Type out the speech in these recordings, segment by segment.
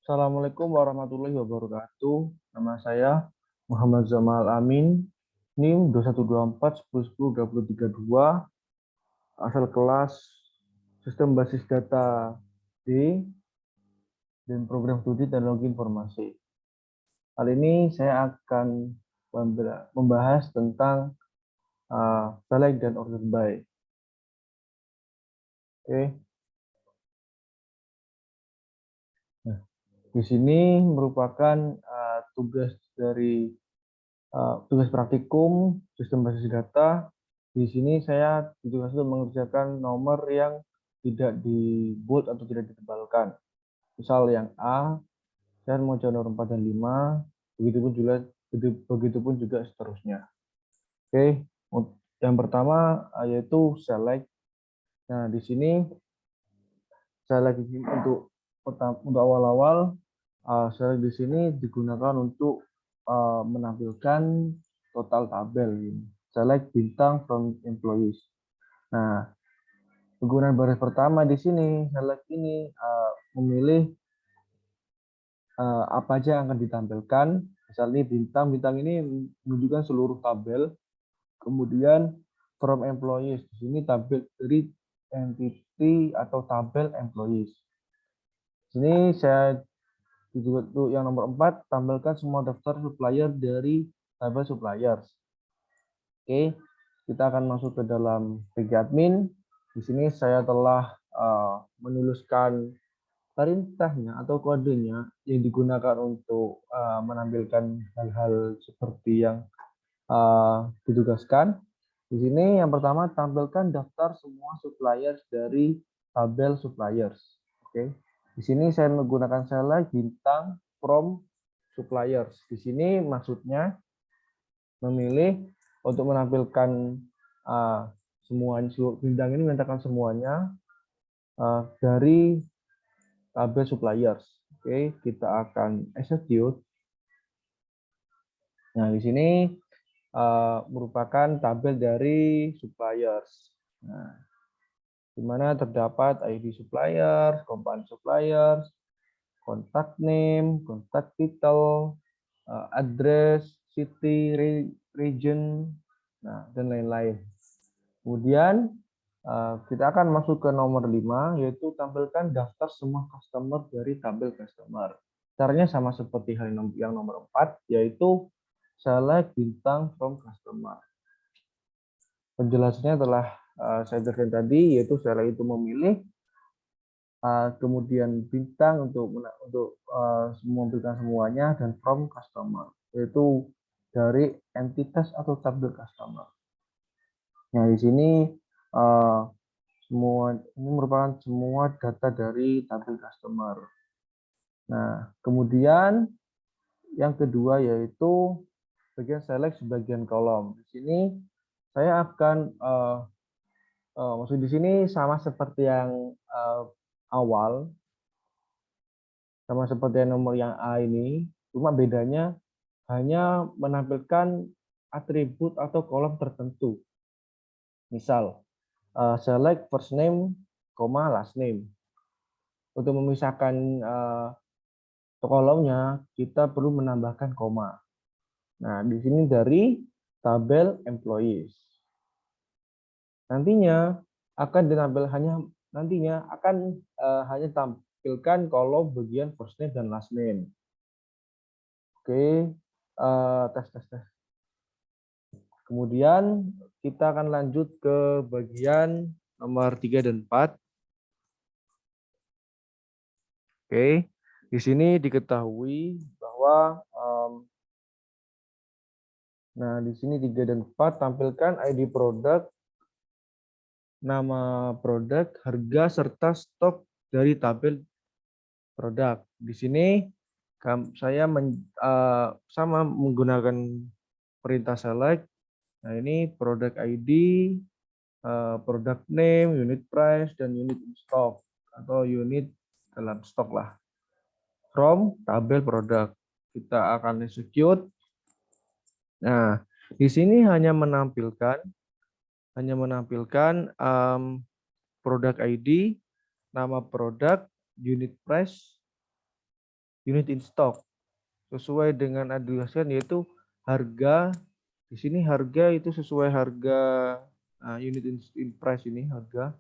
Assalamualaikum warahmatullahi wabarakatuh. Nama saya Muhammad Zamal Amin, NIM 212410102032, asal kelas Sistem Basis Data D dan Program Studi Teknologi Informasi. Kali ini saya akan membahas tentang select dan order by. Oke. Nah, di sini merupakan tugas praktikum sistem basis data. Di sini saya ditugaskan untuk mengerjakan nomor yang tidak di bold atau tidak ditebalkan. Misal yang A, saya mau coba nomor 4 dan 5, begitupun juga seterusnya. Oke, yang pertama yaitu select. Nah, di sini select untuk awal-awal, select di sini digunakan untuk menampilkan total tabel. Select bintang from employees. Nah, penggunaan baris pertama di sini, select ini memilih apa aja yang akan ditampilkan. Misalnya bintang ini menunjukkan seluruh tabel. Kemudian from employees, di sini tabel dari entity atau tabel employees. Di sini saya untuk yang nomor 4, tampilkan semua daftar supplier dari tabel suppliers. Oke, kita akan masuk ke dalam PG admin. Di sini saya telah menuliskan perintahnya atau kodenya yang digunakan untuk menampilkan hal-hal seperti yang ditugaskan. Di sini yang pertama, tampilkan daftar semua suppliers dari tabel suppliers. Oke. Di sini saya menggunakan select bintang from suppliers. Di sini maksudnya memilih untuk menampilkan semuanya, bintang ini menyatakan semuanya dari tabel suppliers. Oke, kita akan execute. Nah, di sini merupakan tabel dari suppliers. Nah, di mana terdapat ID suppliers, komponen suppliers, contact name, contact title, address, city, region, nah, dan lain-lain. Kemudian kita akan masuk ke nomor 5, yaitu tampilkan daftar semua customer dari tabel customer. Caranya sama seperti yang nomor 4, yaitu select bintang from customer. Penjelasannya telah saya jelaskan tadi, yaitu select itu memilih, kemudian bintang untuk menampilkan semuanya, dan from customer, yaitu dari entitas atau tabel customer. Nah, di sini semua ini merupakan semua data dari tabel customer. Nah, kemudian yang kedua yaitu bagian select sebagian kolom. Di sini saya akan maksud di sini sama seperti yang awal, sama seperti yang nomor yang A ini, cuma bedanya hanya menampilkan atribut atau kolom tertentu. Misal select first name, last name. Untuk memisahkan kolomnya, kita perlu menambahkan koma. Nah, di sini dari tabel employees. Nantinya akan hanya tampilkan kolom bagian first name dan last name. Oke, tes. Kemudian kita akan lanjut ke bagian nomor 3 dan 4. Oke, di sini diketahui bahwa nah di sini 3 dan 4 tampilkan ID produk, nama produk, harga serta stok dari tabel produk. Di sini saya sama menggunakan perintah select. Nah, ini produk ID, product name, unit price, dan unit in stock atau unit dalam stok lah. From tabel produk. Kita akan execute. Nah, di sini hanya menampilkan produk ID, nama produk, unit price, unit in stock sesuai dengan dijelaskan, yaitu harga. Di sini harga itu sesuai harga unit in price ini harga.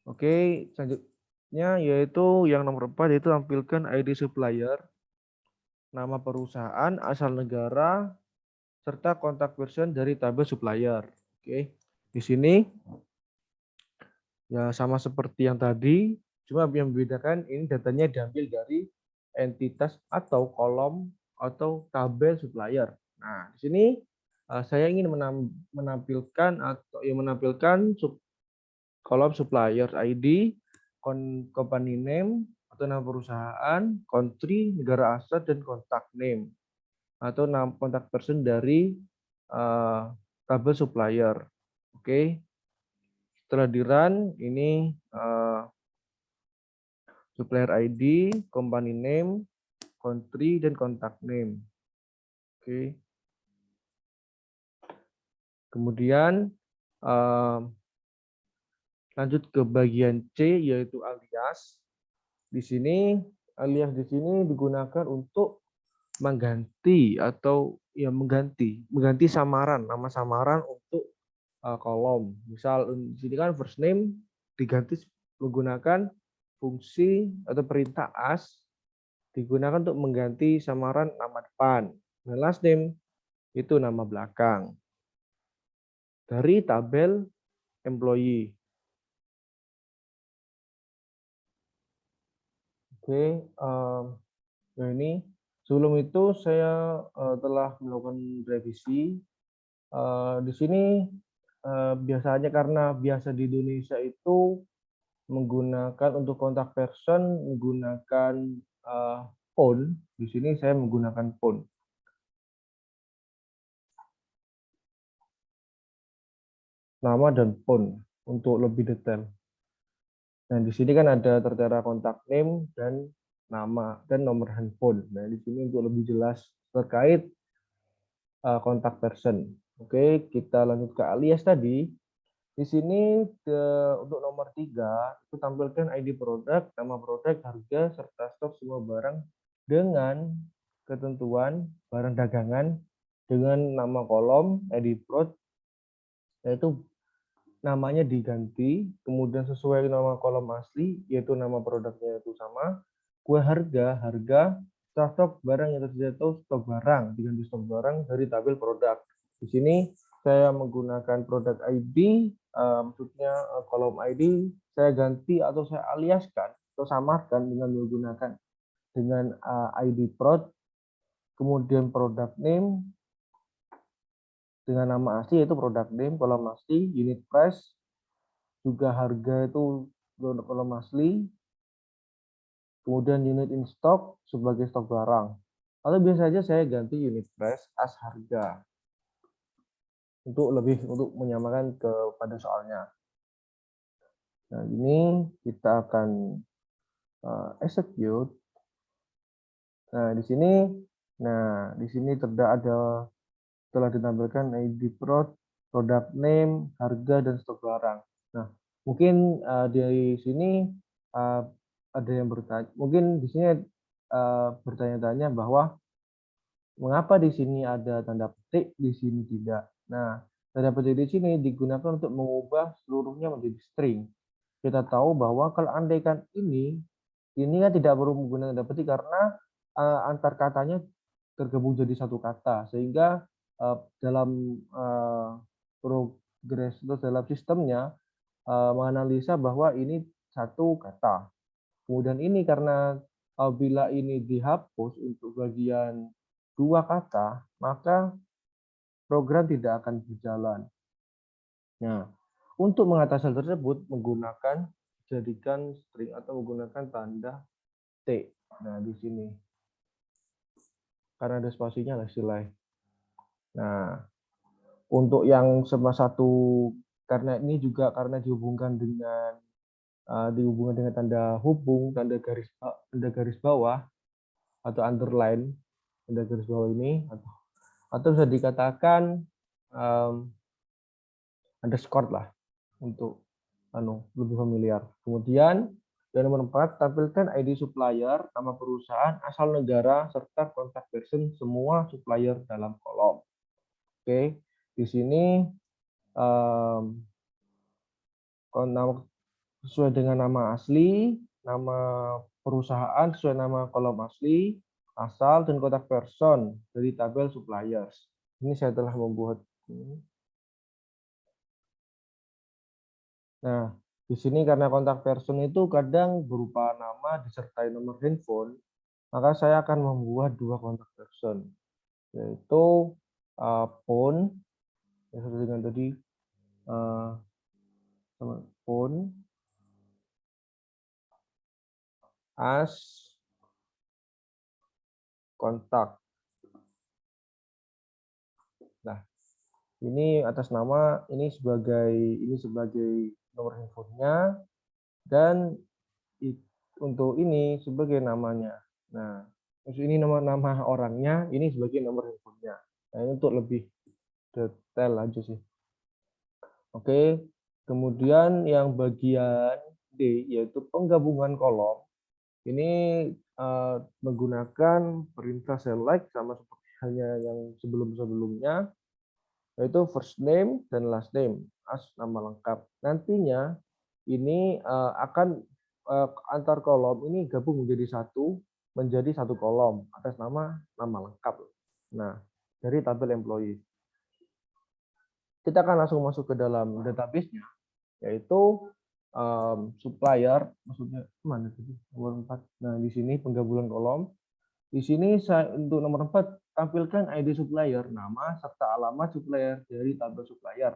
Oke, selanjutnya yaitu yang nomor 4 yaitu tampilkan ID supplier, nama perusahaan, asal negara, serta kontak person dari tabel supplier. Oke, di sini ya sama seperti yang tadi, cuma yang membedakan ini datanya diambil dari entitas atau kolom atau tabel supplier. Nah, di sini saya ingin menampilkan atau menampilkan kolom supplier ID, company name atau nama perusahaan, country, negara asal, dan kontak name atau nama kontak person dari tabel supplier. Oke, setelah di run ini supplier ID, company name, country, dan kontak name. Oke. Kemudian lanjut ke bagian C yaitu alias. Di sini alias di sini digunakan untuk mengganti atau ya mengganti samaran, nama samaran untuk kolom. Misal di sini kan first name diganti menggunakan fungsi atau perintah as digunakan untuk mengganti samaran nama depan. Dan last name itu nama belakang dari tabel employee. Oke, nah ini sebelum itu saya telah melakukan revisi. Di sini biasanya karena biasa di Indonesia itu menggunakan untuk kontak person menggunakan phone. Di sini saya menggunakan phone. Nama dan phone untuk lebih detail. Nah, di sini kan ada tertera kontak name dan nama dan nomor handphone. Nah, di sini untuk lebih jelas terkait kontak person. Oke, kita lanjut ke alias tadi. Di sini untuk nomor 3 itu tampilkan ID produk, nama produk, harga, serta stok semua barang dengan ketentuan barang dagangan dengan nama kolom ID prod, yaitu namanya diganti, kemudian sesuai nama kolom asli, yaitu nama produknya itu sama, kue harga, stok barang yang tersedia atau stok barang, diganti stok barang dari tabel produk. Di sini saya menggunakan produk ID, maksudnya kolom ID, saya ganti atau saya aliaskan atau samarkan dengan menggunakan dengan ID prod, kemudian produk name, dengan nama asli yaitu produk name, kolom asli, unit price, juga harga itu kolom asli, kemudian unit in stock sebagai stok barang. Atau biasa saja saya ganti unit price as harga untuk menyamakan kepada soalnya. Nah, ini kita akan execute. Nah, di sini telah ditampilkan ID prod, product name, harga, dan stok barang. Nah, mungkin di sini ada yang bertanya, mungkin di sini bertanya-tanya bahwa mengapa di sini ada tanda petik, di sini tidak. Nah, tanda petik di sini digunakan untuk mengubah seluruhnya menjadi string. Kita tahu bahwa kalau andaikan ini kan tidak perlu menggunakan tanda petik karena antar katanya tergabung jadi satu kata, sehingga dalam progres atau dalam sistemnya menganalisa bahwa ini satu kata. Kemudian ini karena bila ini dihapus untuk bagian dua kata, maka program tidak akan berjalan. Nah, untuk mengatasi hal tersebut menggunakan jadikan string atau menggunakan tanda T. Nah, di sini karena ada spasinya lah istilahnya. Nah, untuk yang sama satu karena ini juga karena dihubungkan dengan tanda hubung, tanda garis bawah atau underline, tanda garis bawah ini atau bisa dikatakan underscore lah untuk lebih familiar. Kemudian Dan nomor 4, tampilkan ID supplier, nama perusahaan, asal negara, serta kontak person semua supplier dalam kolom. Oke, di sini sesuai dengan nama asli, nama perusahaan sesuai nama kolom asli, asal, dan kontak person dari tabel suppliers. Ini saya telah membuat. Nah, di sini karena kontak person itu kadang berupa nama disertai nomor handphone, maka saya akan membuat dua kontak person, yaitu phone, yang sesuai dengan tadi, phone, as, kontak. Nah, ini atas nama, ini sebagai nomor handphonenya, dan untuk ini sebagai namanya. Nah, ini nama orangnya, ini sebagai nomor handphonenya. Nah, ini untuk lebih detail aja sih. Oke, kemudian yang bagian D, yaitu penggabungan kolom. Ini menggunakan perintah select sama seperti halnya yang sebelum-sebelumnya, yaitu first name dan last name as nama lengkap. Nantinya ini akan antar kolom ini gabung menjadi satu kolom atas nama lengkap. Nah, dari tabel employee. Kita akan langsung masuk ke dalam database-nya, yaitu supplier, maksudnya mana tadi? Nomor 4. Nah, di sini penggabungan kolom. Di sini untuk nomor 4 tampilkan ID supplier, nama serta alamat supplier dari tabel supplier.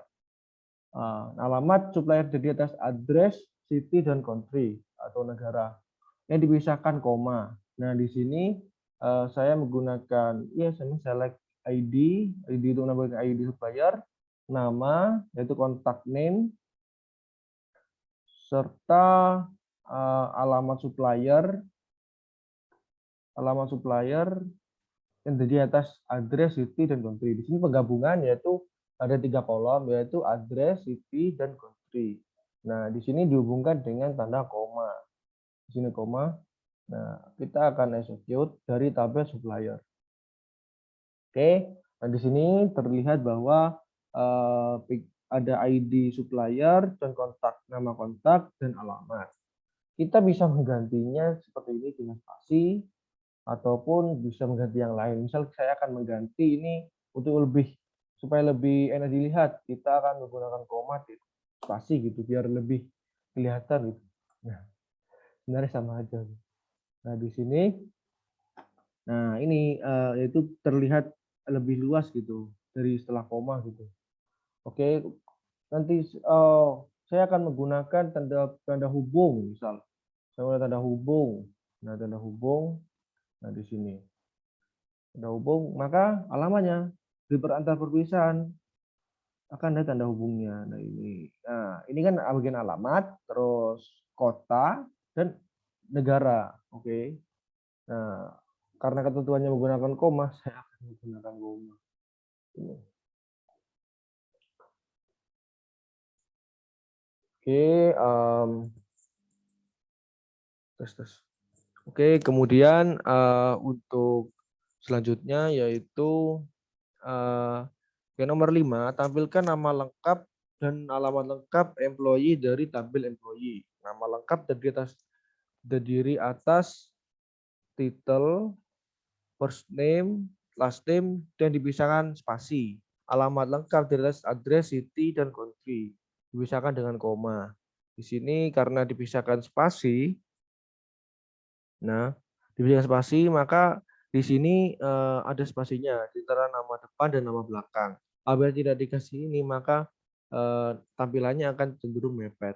Alamat supplier dari atas address, city, dan country atau negara yang dipisahkan koma. Nah, di sini saya menggunakan saya select ID itu menambahkan ID supplier, nama yaitu contact name, serta alamat supplier yang di atas address, city, dan country. Di sini penggabungan yaitu ada 3 kolom, yaitu address, city, dan country. Nah, di sini dihubungkan dengan tanda koma. Di sini koma. Nah, kita akan execute dari tabel supplier. Oke, nah di sini terlihat bahwa ada ID supplier dan nama kontak, dan alamat. Kita bisa menggantinya seperti ini dengan spasi, ataupun bisa mengganti yang lain. Misal saya akan mengganti ini untuk supaya lebih enak dilihat, kita akan menggunakan koma di spasi gitu biar lebih kelihatan gitu. Nah, sebenarnya sama aja. Nah, di sini ini itu terlihat lebih luas gitu dari setelah koma gitu. Oke, nanti saya akan menggunakan tanda hubung misal. Saya menggunakan tanda hubung. Nah, tanda hubung. Nah, di sini tanda hubung, maka alamatnya di antar perpisahan akan ada tanda hubungnya. Nah, ini kan bagian alamat, terus kota dan negara. Oke. Nah, karena ketentuannya menggunakan koma, saya akan menggunakan koma. Ini. Oke, tes. Oke, kemudian untuk selanjutnya yaitu nomor 5, tampilkan nama lengkap dan alamat lengkap employee dari tabel employee. Nama lengkap terdiri atas title, first name, last name, dan dipisahkan spasi. Alamat lengkap dari atas address, city, dan country. Dipisahkan dengan koma. Di sini karena dipisahkan spasi, dipisahkan spasi, maka di sini ada spasinya di antara nama depan dan nama belakang. Apabila tidak dikasih ini, maka tampilannya akan cenderung mepet.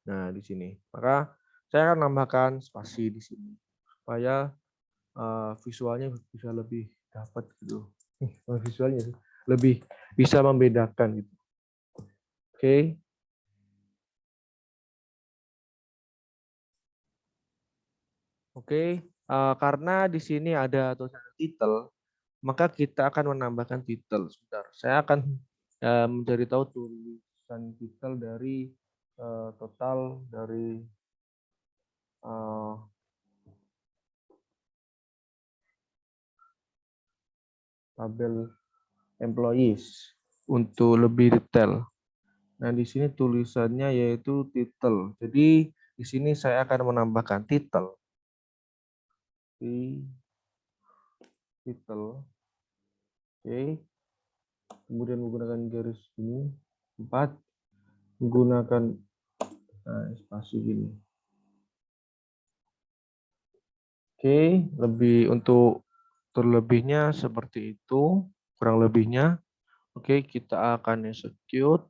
Nah, di sini. Maka saya akan nambahkan spasi di sini supaya visualnya bisa lebih dapat gitu. Visualnya lebih bisa membedakan gitu. Oke. Oke, karena di sini ada tulisan title, maka kita akan menambahkan title. Sebentar, saya akan mencari tahu tulisan title dari total dari tabel employees untuk lebih detail. Nah, di sini tulisannya yaitu title. Jadi di sini saya akan menambahkan title. Title. Oke. Kemudian menggunakan garis ini 4, menggunakan spasi gini. Oke, lebih untuk terlebihnya seperti itu, kurang lebihnya. Oke, kita akan execute.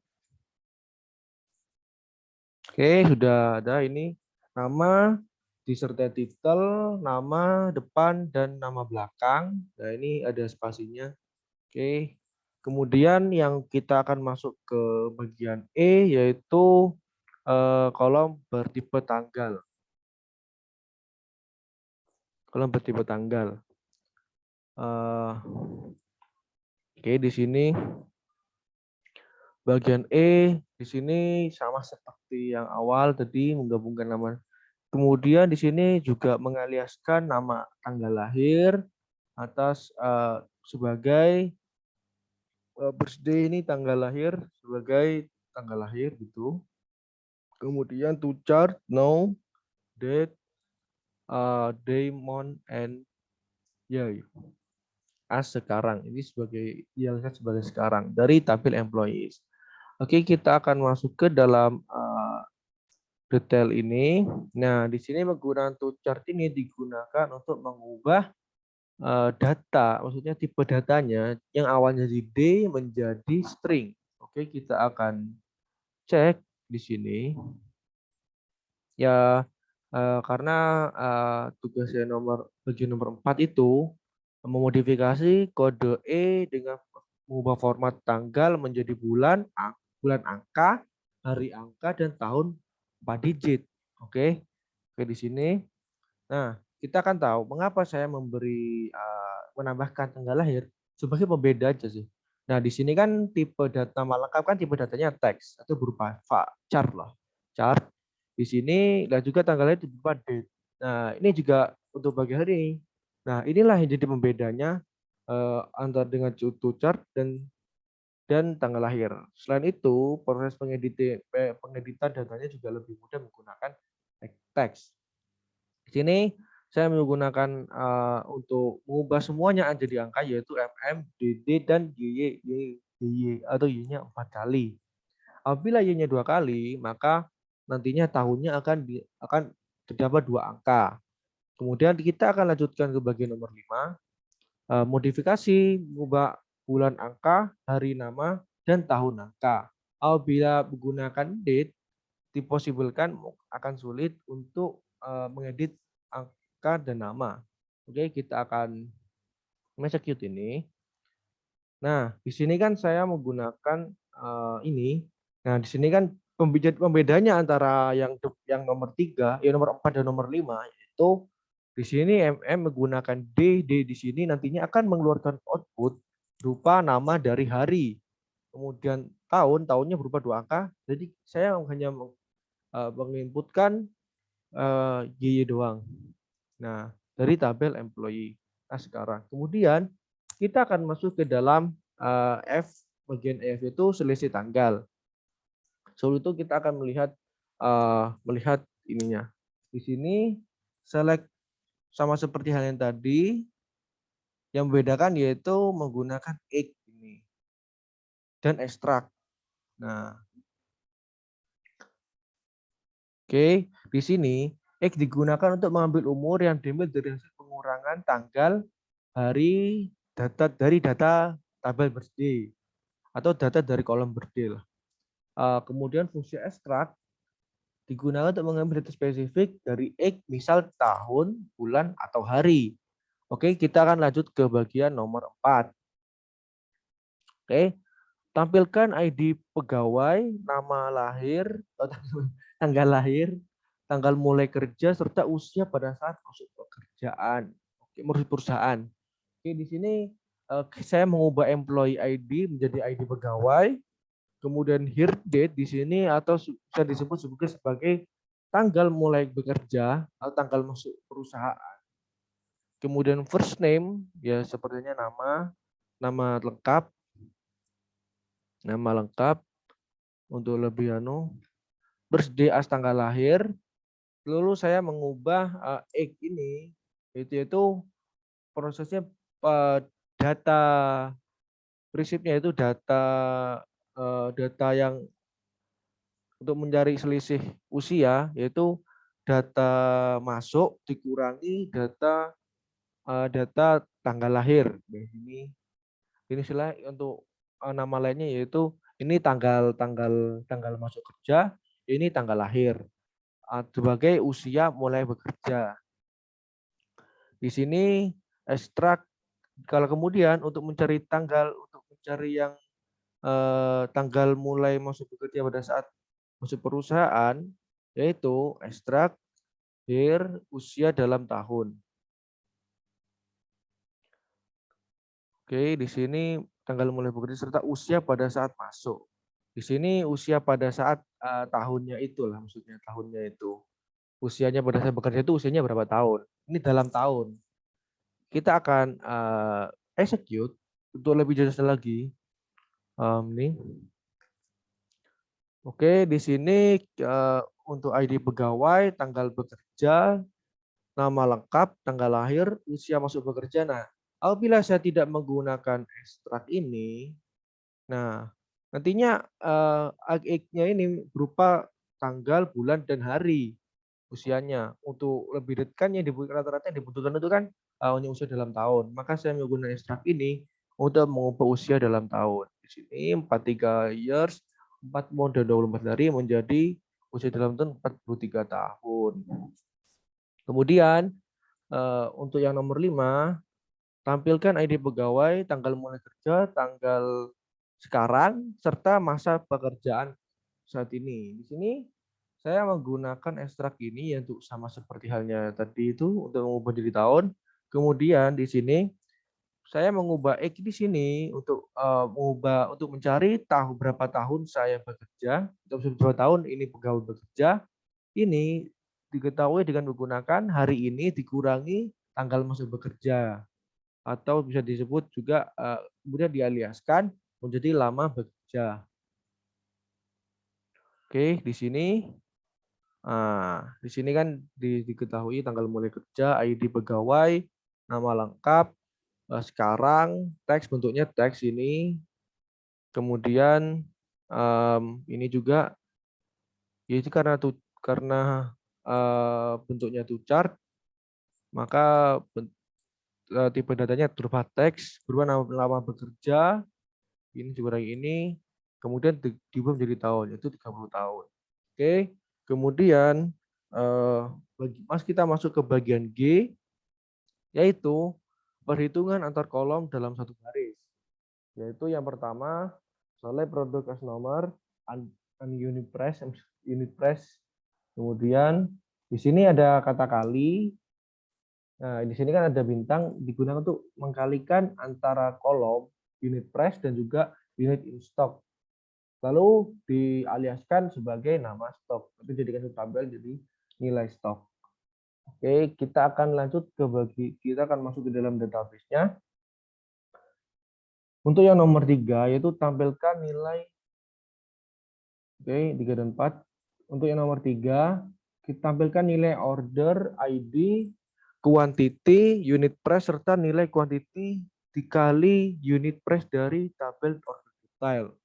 Oke, sudah ada ini nama disertai title, nama depan dan nama belakang. Nah, ini ada spasinya. Oke. Kemudian yang kita akan masuk ke bagian E yaitu kolom bertipe tanggal. Kolom bertipe tanggal. Oke, di sini bagian E di sini sama seperti yang awal tadi menggabungkan nama. Kemudian di sini juga mengaliaskan nama tanggal lahir atas sebagai birthday ini tanggal lahir sebagai tanggal lahir gitu. Kemudian to chart no date day month and year as sekarang ini sebagai sebagai sekarang dari tabel employees. Oke, kita akan masuk ke dalam detail ini. Nah, di sini menggunakan to chart ini digunakan untuk mengubah data, maksudnya tipe datanya yang awalnya di D menjadi string. Oke, kita akan cek di sini. Ya, karena tugasnya bagian nomor 4 itu memodifikasi kode E dengan mengubah format tanggal menjadi bulan, bulan angka, hari angka, dan tahun 4 digit. Oke, di sini. Nah, kita akan tahu mengapa saya menambahkan tanggal lahir sebagai pembeda aja sih. Nah, di sini kan tipe data nama lengkap kan tipe datanya teks atau berupa chart lah. Chart. Di sini dan juga tanggal lahir berupa date. Nah, ini juga untuk bagian ini. Nah, inilah yang jadi pembedanya antara dengan chart dan tanggal lahir. Selain itu, proses pengeditan datanya juga lebih mudah menggunakan teks. Di sini saya menggunakan untuk mengubah semuanya jadi angka yaitu MM, DD, dan YY atau Y-nya 4 kali. Apabila Y-nya 2 kali, maka nantinya tahunnya akan terdapat 2 angka. Kemudian kita akan lanjutkan ke bagian nomor 5. Modifikasi mengubah bulan angka, hari nama, dan tahun angka. Apabila menggunakan date, diposibelkan akan sulit untuk mengedit angka dan nama. Oke, kita akan execute ini. Nah, di sini kan saya menggunakan ini. Nah, di sini kan pembedanya antara yang nomor 3, yang nomor 4 dan nomor 5 yaitu di sini MM menggunakan D di sini nantinya akan mengeluarkan output berupa nama dari hari. Kemudian tahunnya berupa 2 angka. Jadi saya hanya menginputkan YY doang. Nah, dari tabel employee. Nah, sekarang. Kemudian kita akan masuk ke dalam F, bagian F itu selisih tanggal. Soal itu kita akan melihat ininya. Di sini select sama seperti hal yang tadi. Yang membedakan yaitu menggunakan X ini dan ekstrak. Nah, oke, di sini X digunakan untuk mengambil umur yang diambil dari hasil pengurangan tanggal, hari, dari data tabel birthday atau data dari kolom birthday. Kemudian fungsi ekstrak digunakan untuk mengambil data spesifik dari X, misal tahun, bulan, atau hari. Oke, kita akan lanjut ke bagian nomor 4. Oke, tampilkan ID pegawai, nama lahir, tanggal lahir, tanggal mulai kerja, serta usia pada saat masuk pekerjaan. Oke, menurut perusahaan. Oke, di sini saya mengubah employee ID menjadi ID pegawai. Kemudian hire date di sini atau bisa disebut sebagai tanggal mulai bekerja atau tanggal masuk perusahaan. Kemudian first name, ya sepertinya nama lengkap untuk lebih birthday as tanggal lahir. Lalu saya mengubah age ini, yaitu prosesnya data prinsipnya itu data yang untuk mencari selisih usia, yaitu data masuk dikurangi data tanggal lahir. Ini istilah untuk nama lainnya, yaitu ini tanggal masuk kerja, ini tanggal lahir sebagai usia mulai bekerja. Di sini ekstrak. Kalau kemudian untuk mencari yang tanggal mulai masuk bekerja pada saat masuk perusahaan, yaitu ekstrak hire usia dalam tahun. Oke, di sini tanggal mulai bekerja serta usia pada saat masuk. Di sini usia pada saat tahunnya itulah, maksudnya tahunnya itu. Usianya pada saat bekerja itu usianya berapa tahun? Ini dalam tahun. Kita akan execute untuk lebih jelas lagi. Nih. Oke, di sini untuk ID pegawai, tanggal bekerja, nama lengkap, tanggal lahir, usia masuk bekerja. Nah, apabila saya tidak menggunakan ekstrak ini, nah nantinya age-nya ini berupa tanggal, bulan, dan hari usianya. Untuk lebih dekat yang rata-rata yang dibutuhkan itu kan hanya usia dalam tahun. Maka saya menggunakan ekstrak ini untuk mengubah usia dalam tahun. Di sini 43 years, 4 month dan 24 hari menjadi usia dalam tahun 43 tahun. Kemudian untuk yang nomor 5, tampilkan ID pegawai, tanggal mulai kerja, tanggal sekarang, serta masa pekerjaan saat ini. Di sini saya menggunakan ekstrak ini untuk sama seperti halnya tadi itu untuk mengubah jadi tahun. Kemudian di sini saya mengubah X di sini untuk untuk mencari berapa tahun saya bekerja, atau berapa tahun ini pegawai bekerja. Ini diketahui dengan menggunakan hari ini dikurangi tanggal masuk bekerja, atau bisa disebut juga kemudian dialiaskan menjadi lama bekerja. Oke, di sini kan diketahui tanggal mulai kerja, ID pegawai, nama lengkap, sekarang, teks bentuknya teks ini, kemudian ini juga, yaitu karena bentuknya to chart, maka tipe datanya berupa teks, berupa nama bekerja, ini juga ini, kemudian diubah menjadi tahun, yaitu 30 tahun. Oke, kemudian kita masuk ke bagian G, yaitu perhitungan antar kolom dalam satu baris. Yaitu yang pertama, select product as nomor, unit price. Kemudian di sini ada kata kali. Nah, di sini kan ada bintang digunakan untuk mengkalikan antara kolom unit price dan juga unit in stock. Lalu dialiaskan sebagai nama stok. Itu jadikan tabel jadi nilai stok. Oke, kita akan lanjut kita akan masuk ke dalam database-nya. Untuk yang nomor 3 yaitu tampilkan nilai. Oke, 3 dan 4. Untuk yang nomor 3, kita tampilkan nilai order, ID, quantity, unit price, serta nilai quantity dikali unit price dari tabel order detail.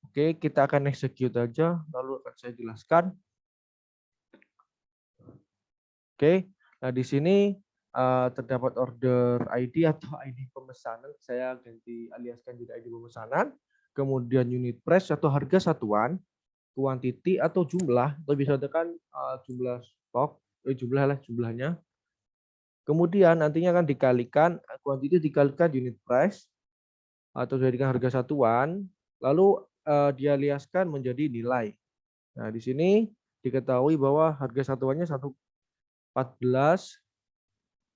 Oke, kita akan execute aja, lalu akan saya jelaskan. Oke, nah di sini terdapat order ID atau ID pemesanan, saya ganti aliaskan jadi ID pemesanan, kemudian unit price atau harga satuan, quantity atau jumlah, atau bisa tekan jumlah stok, jumlahnya. Kemudian nantinya akan dikalikan, quantity dikalikan unit price, atau dijadikan harga satuan, lalu dialiaskan menjadi nilai. Nah, di sini diketahui bahwa harga satuannya 114,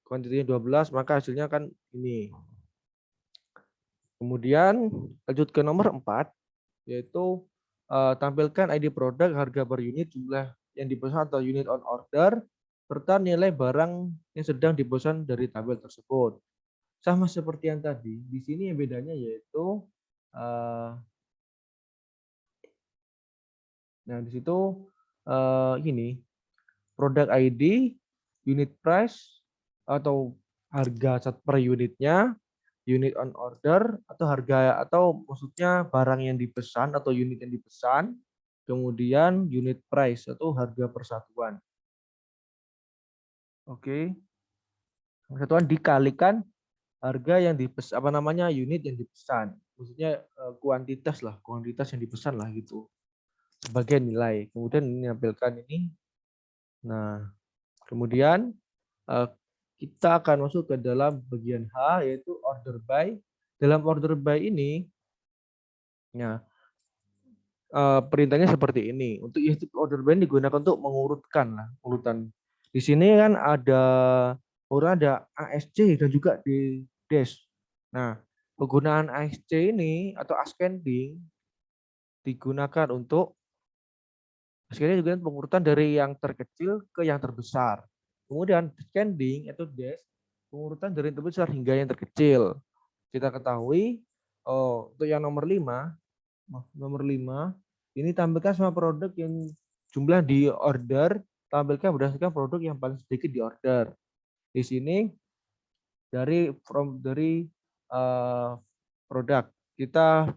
kuantitinya 12, maka hasilnya kan ini. Kemudian lanjut ke nomor 4, yaitu tampilkan ID produk, harga per unit, jumlah yang dipesan atau unit on order, serta nilai barang yang sedang dipesan dari tabel tersebut. Sama seperti yang tadi, di sini yang bedanya yaitu nah di situ ini produk ID, unit price atau harga per unitnya, unit on order atau harga atau maksudnya barang yang dipesan atau unit yang dipesan, kemudian unit price atau harga persatuan. Oke. Persatuan dikalikan harga yang dipesan apa namanya unit yang dipesan. Maksudnya kuantitas yang dipesan lah gitu. Sebagai nilai. Kemudian ini menampilkan ini. Nah, kemudian kita akan masuk ke dalam bagian H yaitu order by. Dalam order by ini ya perintahnya seperti ini. Untuk order by digunakan untuk mengurutkan lah, urutan. Di sini kan ada ASC dan juga di dash. Nah, penggunaan ASC ini atau ascending digunakan untuk juga pengurutan dari yang terkecil ke yang terbesar. Kemudian descending atau dash pengurutan dari yang terbesar hingga yang terkecil. Kita ketahui untuk yang nomor 5 ini tampilkan semua produk yang jumlah di order tampilkan berdasarkan produk yang paling sedikit di order. Di sini dari produk kita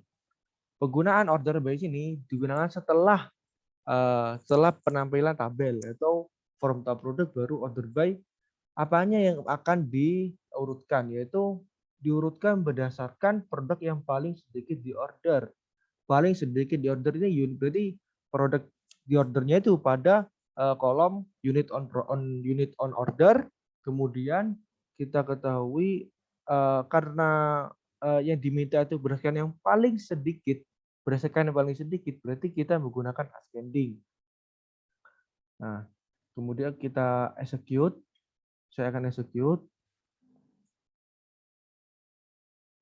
penggunaan order by sini digunakan setelah penampilan tabel atau form tab produk baru order by apanya yang akan diurutkan yaitu diurutkan berdasarkan produk yang paling sedikit di order. Paling sedikit di order ini berarti produk di ordernya itu pada kolom unit on order. Kemudian kita ketahui karena yang diminta itu berdasarkan yang paling sedikit, berarti kita menggunakan ascending. Nah, kemudian kita execute. Saya akan execute.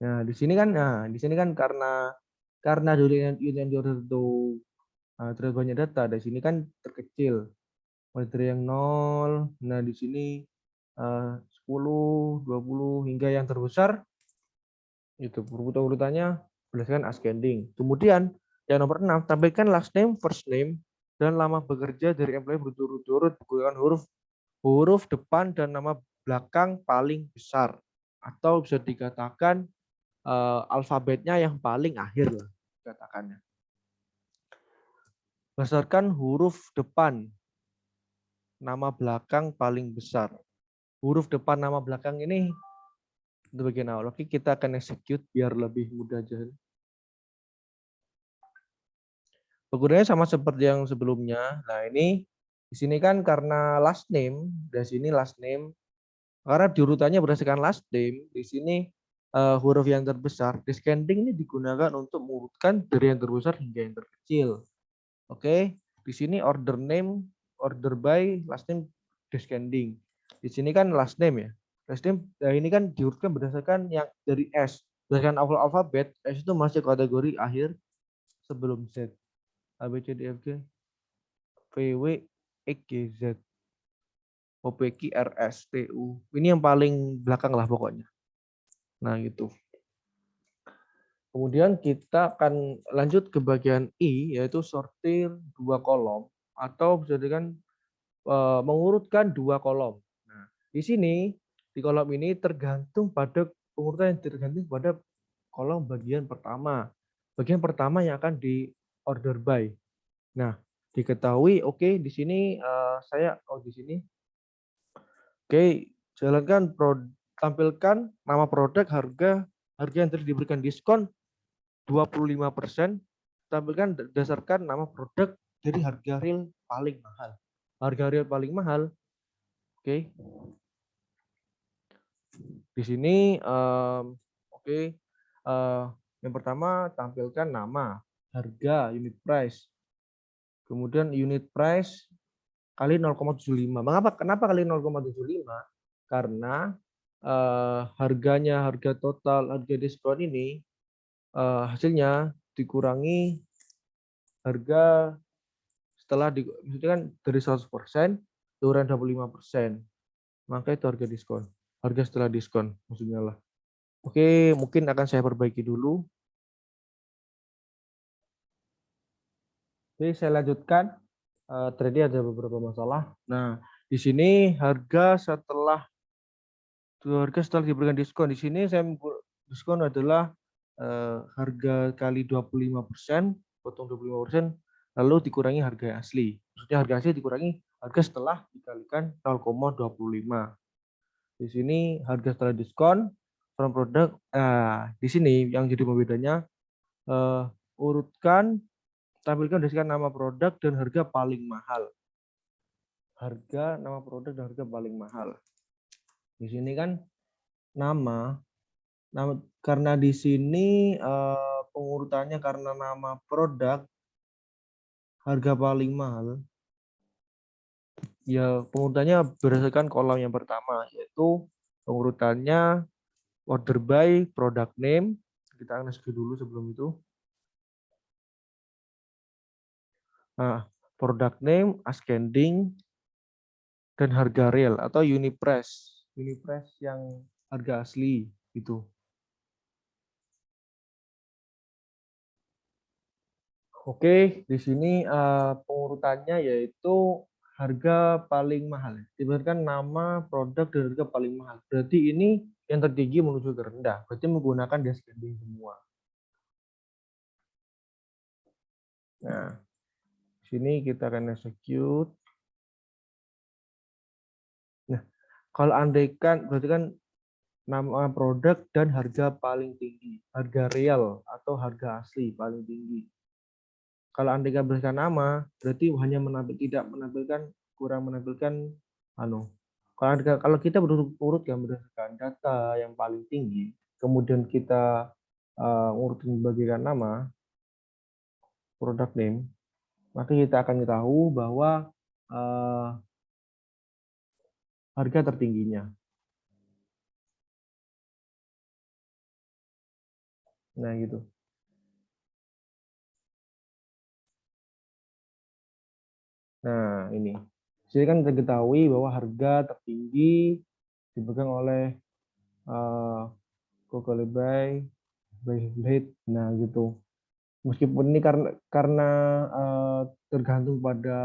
Nah, di sini kan karena dulu yang di order itu terlalu banyak data, di sini kan terkecil. Mulai dari yang 0, nah di sini 10, 20 hingga yang terbesar itu urutannya berdasarkan ascending. Kemudian yang nomor 6 tampilkan last name, first name dan lama bekerja dari employee berturut-turut menggunakan huruf depan dan nama belakang paling besar atau bisa dikatakan alfabetnya yang paling akhir lah katakannya. Berdasarkan huruf depan nama belakang paling besar. Huruf depan nama belakang ini itu bagian awal. Oke, kita akan execute biar lebih mudah aja. Penggunanya sama seperti yang sebelumnya. Nah, ini di sini kan karena last name, dari sini last name. Karena diurutannya berdasarkan last name, di sini huruf yang terbesar. Descending ini digunakan untuk mengurutkan dari yang terbesar hingga yang terkecil. Oke, di sini order name, order by, last name, descending. Di sini kan last name ya. Last name, nah ini kan diurutkan berdasarkan yang dari S. Berdasarkan alfabet, S itu masih kategori akhir sebelum Z. A, B, C, D, F, G, V, W, X, Y, Z. O, P, Q, R, S, T, U. Ini yang paling belakang lah pokoknya. Nah gitu. Kemudian kita akan lanjut ke bagian I, yaitu sortir 2 kolom. Atau bisa dengan mengurutkan 2 kolom. Nah, di sini di kolom ini tergantung pada pengurutan yang tergantung pada kolom bagian pertama. Bagian pertama yang akan di order by. Nah, diketahui di sini saya di sini. Oke, jalankan tampilkan nama produk, harga yang tadi diberikan diskon 25%, tampilkan berdasarkan nama produk dari harga real paling mahal. Harga real paling mahal. Oke. Di sini yang pertama tampilkan nama, harga, unit price. Kemudian unit price kali 0,75. Kenapa kali 0,75? Karena harga total, harga diskon ini hasilnya dikurangi harga setelah maksudnya kan dari 100% turun 25%, maka itu harga diskon. Harga setelah diskon maksudnya lah. Oke, mungkin akan saya perbaiki dulu. Oke, saya lanjutkan. Tadi ada beberapa masalah. Nah, di sini harga diberikan diskon. Di sini saya diskon adalah harga kali 25%, potong 25%, lalu dikurangi harga asli. Maksudnya harga asli dikurangi harga setelah dikalikan 0,25. Di sini harga setelah diskon from produk. Di sini yang jadi pembedanya, tampilkan deskripsi nama produk dan harga paling mahal. Harga nama produk dan harga paling mahal. Di sini kan nama karena di sini pengurutannya karena nama produk harga paling mahal. Ya, pengurutannya berdasarkan kolom yang pertama, yaitu pengurutannya order by product name. Kita akan skip dulu sebelum itu. Nah, product name, ascending, dan harga real atau Uniprice. Uniprice yang harga asli itu. Oke, di sini pengurutannya yaitu harga paling mahal. Diberikan nama produk dan harga paling mahal. Berarti ini yang tertinggi menuju terendah. Berarti menggunakan descending semua. Nah, di sini kita akan execute. Nah, kalau andaikan berarti kan nama produk dan harga paling tinggi, harga real atau harga asli paling tinggi. Kalau andaikan berdasarkan nama, berarti hanya kurang menampilkan kalau kita berurut yang berdasarkan data yang paling tinggi, kemudian kita urutin bagikan nama product name, maka kita akan tahu bahwa harga tertingginya. Nah, gitu. Nah, ini. Jadi kan kita ketahui bahwa harga tertinggi dipegang oleh Google by Blade. Nah, gitu. Meskipun ini karena tergantung pada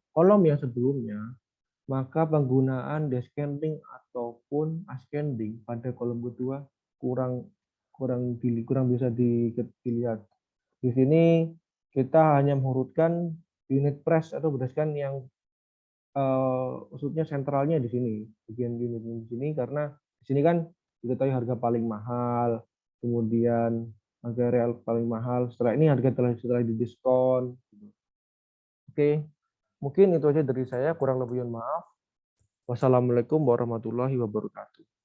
kolom yang sebelumnya, maka penggunaan descending ataupun ascending pada kolom kedua kurang bisa dilihat. Di sini kita hanya mengurutkan unit price atau berdasarkan yang maksudnya sentralnya di sini, bagian unit di sini, karena di sini kan diketahui harga paling mahal, kemudian harga real paling mahal. Setelah ini harga setelah didiskon. Oke, mungkin itu aja dari saya. Kurang lebih mohon maaf. Wassalamualaikum warahmatullahi wabarakatuh.